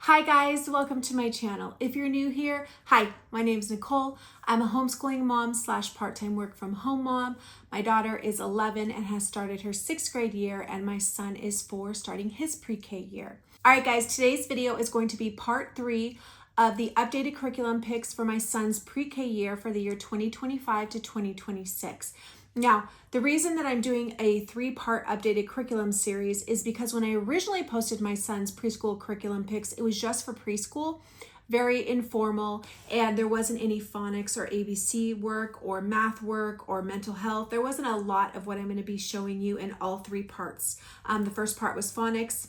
Hi guys, welcome to my channel. If you're new here, hi, my name is Nicole. I'm a homeschooling mom / part-time work from home mom. My daughter is 11 and has started her 6th grade year, and my son is 4 starting his pre-K year. All right guys, today's video is going to be part 3 of the updated curriculum picks for my son's pre-K year for the year 2025 to 2026. Now, the reason that I'm doing a 3-part updated curriculum series is because when I originally posted my son's preschool curriculum picks, it was just for preschool, very informal, and there wasn't any phonics or ABC work or math work or mental health. There wasn't a lot of what I'm going to be showing you in all 3 parts. The first part was phonics.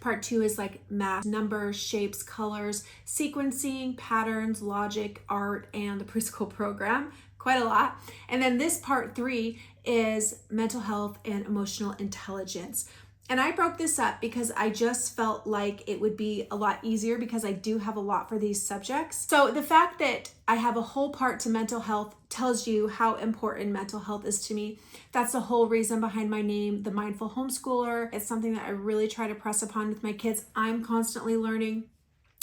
Part 2 is like math, numbers, shapes, colors, sequencing, patterns, logic, art, and the preschool program. Quite a lot. And then this part 3 is mental health and emotional intelligence. And I broke this up because I just felt like it would be a lot easier because I do have a lot for these subjects. So the fact that I have a whole part to mental health tells you how important mental health is to me. That's the whole reason behind my name, The Mindful Homeschooler. It's something that I really try to press upon with my kids. I'm constantly learning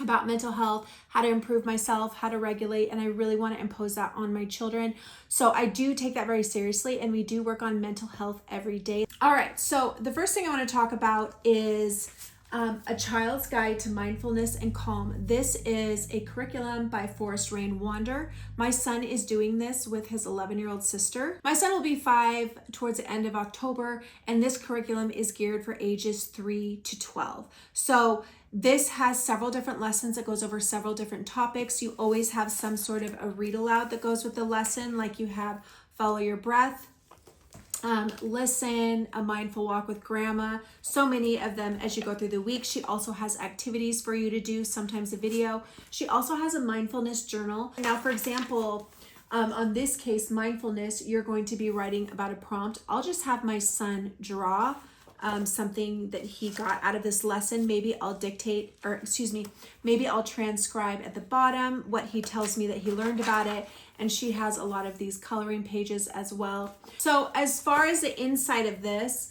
about mental health, how to improve myself, how to regulate, and I really want to impose that on my children. So I do take that very seriously, and we do work on mental health every day. All right, so the first thing I want to talk about is A Child's Guide to Mindfulness and Calm. This is a curriculum by Forrest Rain Wander. My son is doing this with his 11-year-old sister. My son will be 5 towards the end of October, and this curriculum is geared for ages 3 to 12. So this has several different lessons that goes over several different topics. You always have some sort of a read aloud that goes with the lesson, like you have follow your breath, listen, a mindful walk with grandma, so many of them as you go through the week. She also has activities for you to do, sometimes a video. She also has a mindfulness journal. Now, for example, on this case, mindfulness, you're going to be writing about a prompt. I'll just have my son draw something that he got out of this lesson. Maybe I'll dictate, or excuse me, maybe I'll transcribe at the bottom what he tells me that he learned about it. And she has a lot of these coloring pages as well. So as far as the inside of this,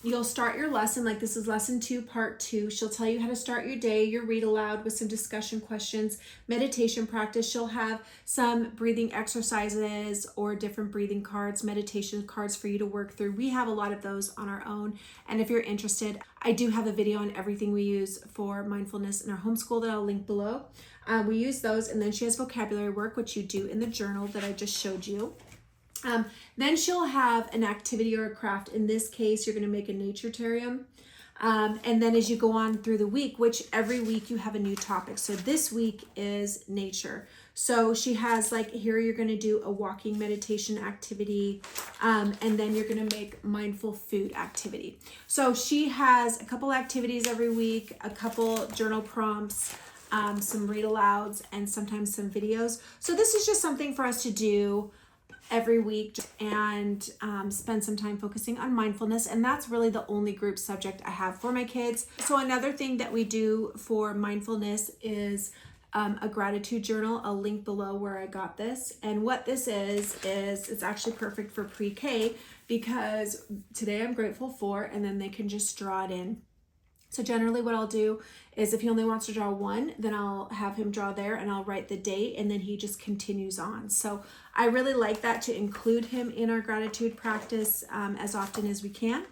you'll start your lesson, like this is lesson 2, part 2. She'll tell you how to start your day, your read aloud with some discussion questions, meditation practice. She'll have some breathing exercises or different breathing cards, meditation cards for you to work through. We have a lot of those on our own. And if you're interested, I do have a video on everything we use for mindfulness in our homeschool that I'll link below. We use those, and then she has vocabulary work, which you do in the journal that I just showed you. Then she'll have an activity or a craft. In this case, you're going to make a nature terrarium. And then as you go on through the week, which every week you have a new topic. So this week is nature. So she has like here you're going to do a walking meditation activity, and then you're going to make mindful food activity. So she has a couple activities every week, a couple journal prompts, some read alouds, and sometimes some videos. So this is just something for us to do every week and spend some time focusing on mindfulness. And that's really the only group subject I have for my kids. So another thing that we do for mindfulness is a gratitude journal. I'll link below where I got this. And what this is it's actually perfect for pre-K because today I'm grateful for, and then they can just draw it in. So generally what I'll do is if he only wants to draw one, then I'll have him draw there and I'll write the date, and then he just continues on. So I really like that, to include him in our gratitude practice as often as we can.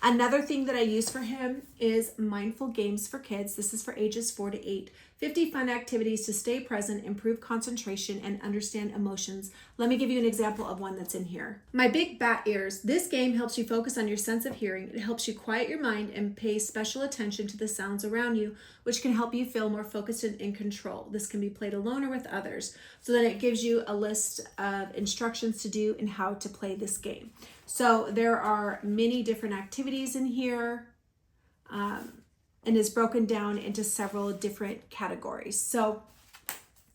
Another thing that I use for him is mindful games for kids. This is for ages 4 to 8. 50 fun activities to stay present, improve concentration, and understand emotions. Let me give you an example of one that's in here. My Big Bat Ears. This game helps you focus on your sense of hearing. It helps you quiet your mind and pay special attention to the sounds around you, which can help you feel more focused and in control. This can be played alone or with others. So then it gives you a list of instructions to do and how to play this game. So there are many different activities in here. And is broken down into several different categories. So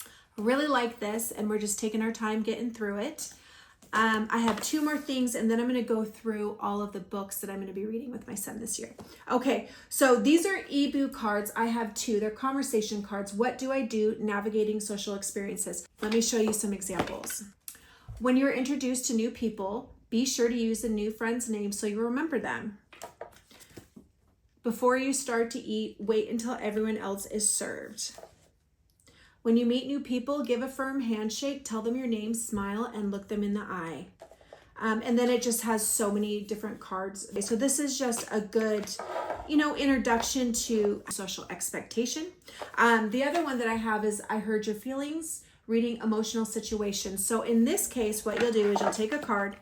I really like this, and we're just taking our time getting through it. I have 2 more things, and then I'm going to go through all of the books that I'm going to be reading with my son this year. Okay, so these are ebook cards. I have 2. They're conversation cards. What do I do navigating social experiences? Let me show you some examples. When you're introduced to new people, be sure to use the new friend's name so you remember them. Before you start to eat, wait until everyone else is served. When you meet new people, give a firm handshake, tell them your name, smile, and look them in the eye. And then it just has so many different cards. So this is just a good, introduction to social expectation. The other one that I have is I Heard Your Feelings, reading emotional situations. So in this case, what you'll do is you'll take a card,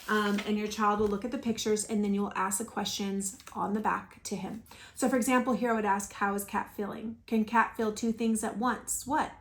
and your child will look at the pictures, and then you'll ask the questions on the back to him. So for example, here I would ask, how is Cat feeling? Can Cat feel two things at once? What?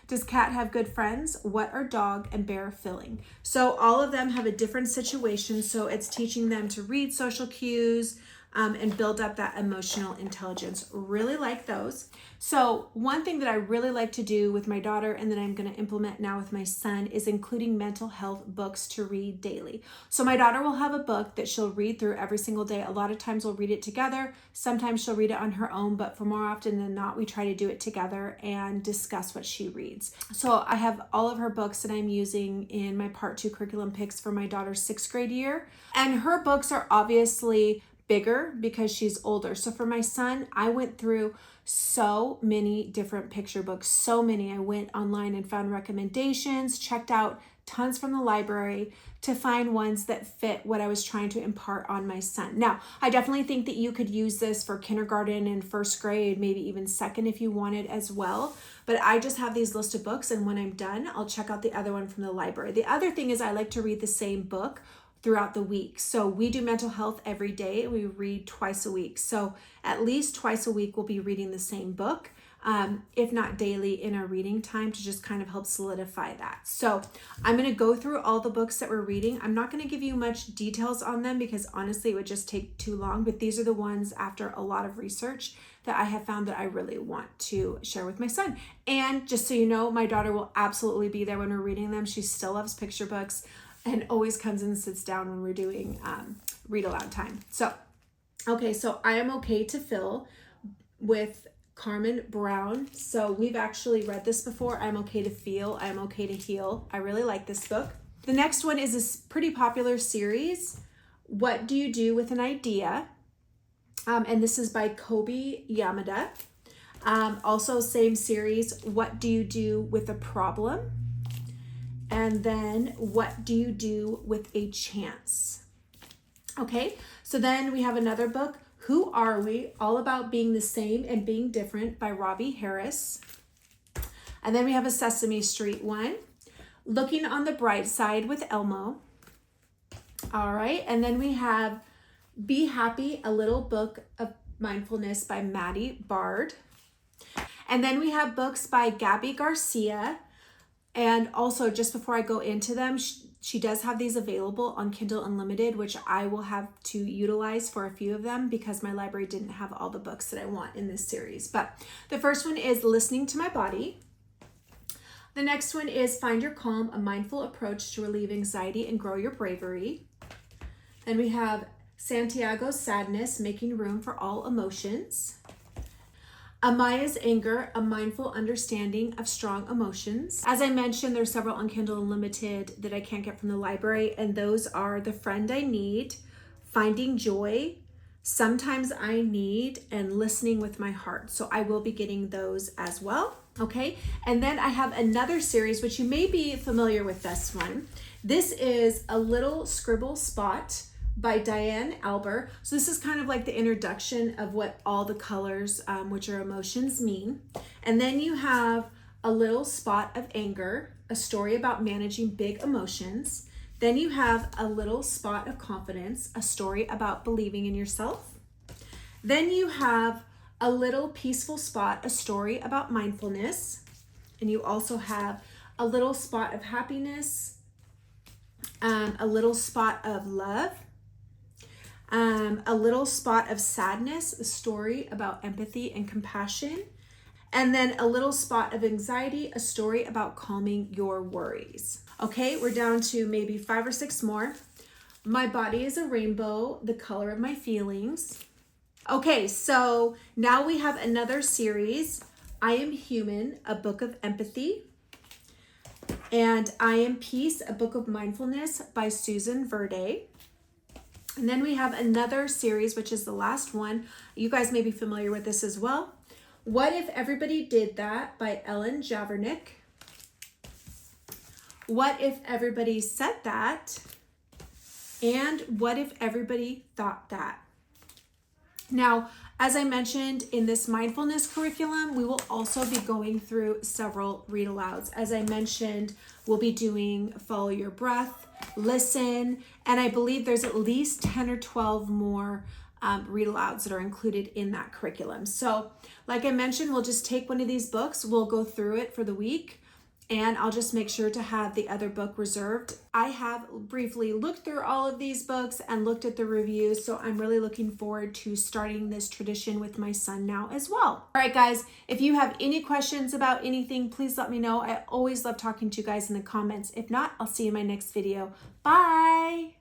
Does Cat have good friends? What are dog and bear feeling? So all of them have a different situation. So it's teaching them to read social cues, and build up that emotional intelligence. Really like those. So one thing that I really like to do with my daughter, and that I'm going to implement now with my son, is including mental health books to read daily. So my daughter will have a book that she'll read through every single day. A lot of times we'll read it together. Sometimes she'll read it on her own, but for more often than not, we try to do it together and discuss what she reads. So I have all of her books that I'm using in my Part 2 curriculum picks for my daughter's 6th grade year. And her books are obviously bigger because she's older. So for my son, I went through so many different picture books, so many. I went online and found recommendations, checked out tons from the library to find ones that fit what I was trying to impart on my son. Now, I definitely think that you could use this for kindergarten and 1st grade, maybe even 2nd if you wanted as well. But I just have these list of books, and when I'm done, I'll check out the other one from the library. The other thing is I like to read the same book throughout the week. So we do mental health every day. We read twice a week. So at least twice a week we'll be reading the same book, if not daily in our reading time, to just kind of help solidify that. So I'm going to go through all the books that we're reading. I'm not going to give you much details on them because honestly it would just take too long, but these are the ones after a lot of research that I have found that I really want to share with my son. And just so you know, my daughter will absolutely be there when we're reading them. She still loves picture books and always comes and sits down when we're doing read aloud time. So, okay, so I Am Okay to Fill with Carmen Brown. So we've actually read this before. I'm Okay to Feel, I'm Okay to Heal. I really like this book. The next one is a pretty popular series, What Do You Do with an Idea? And this is by Kobe Yamada. Also same series, What Do You Do with a Problem? And then What Do You Do with a Chance? Okay, so then we have another book, Who Are We? All About Being the Same and Being Different by Robbie Harris. And then we have a Sesame Street one, Looking on the Bright Side with Elmo. All right, and then we have Be Happy, a Little Book of Mindfulness by Maddie Bard. And then we have books by Gabby Garcia. And also, just before I go into them, she does have these available on Kindle Unlimited, which I will have to utilize for a few of them because my library didn't have all the books that I want in this series. But the first one is Listening to My Body. The next one is Find Your Calm, a mindful approach to relieve anxiety and grow your bravery. Then we have Santiago's Sadness, Making Room for All Emotions. Amaya's Anger, a mindful understanding of strong emotions. As I mentioned, there's several on Kindle Unlimited that I can't get from the library, and those are The Friend I Need, Finding Joy, Sometimes I Need, and Listening with My Heart. So I will be getting those as well. Okay, and then I have another series, which you may be familiar with this one. This is A Little Scribble Spot by Diane Alber. So this is kind of like the introduction of what all the colors, which are emotions, mean. And then you have A Little Spot of Anger, a story about managing big emotions. Then you have A Little Spot of Confidence, a story about believing in yourself. Then you have A Little Peaceful Spot, a story about mindfulness. And you also have A Little Spot of Happiness, A Little Spot of Love, A Little Spot of Sadness, a story about empathy and compassion, and then A Little Spot of Anxiety, a story about calming your worries. Okay, we're down to maybe 5 or 6 more. My Body is a Rainbow, the Color of My Feelings. Okay, so now we have another series, I Am Human, a book of empathy, and I Am Peace, a book of mindfulness by Susan Verde. And then we have another series, which is the last one. You guys may be familiar with this as well. What If Everybody Did That by Ellen Javernick. What If Everybody Said That? And What If Everybody Thought That? Now, as I mentioned in this mindfulness curriculum, we will also be going through several read alouds. As I mentioned, we'll be doing Follow Your Breath, Listen, and I believe there's at least 10 or 12 more read alouds that are included in that curriculum. So like I mentioned, we'll just take one of these books, we'll go through it for the week, and I'll just make sure to have the other book reserved. I have briefly looked through all of these books and looked at the reviews, so I'm really looking forward to starting this tradition with my son now as well. All right, guys, if you have any questions about anything, please let me know. I always love talking to you guys in the comments. If not, I'll see you in my next video. Bye!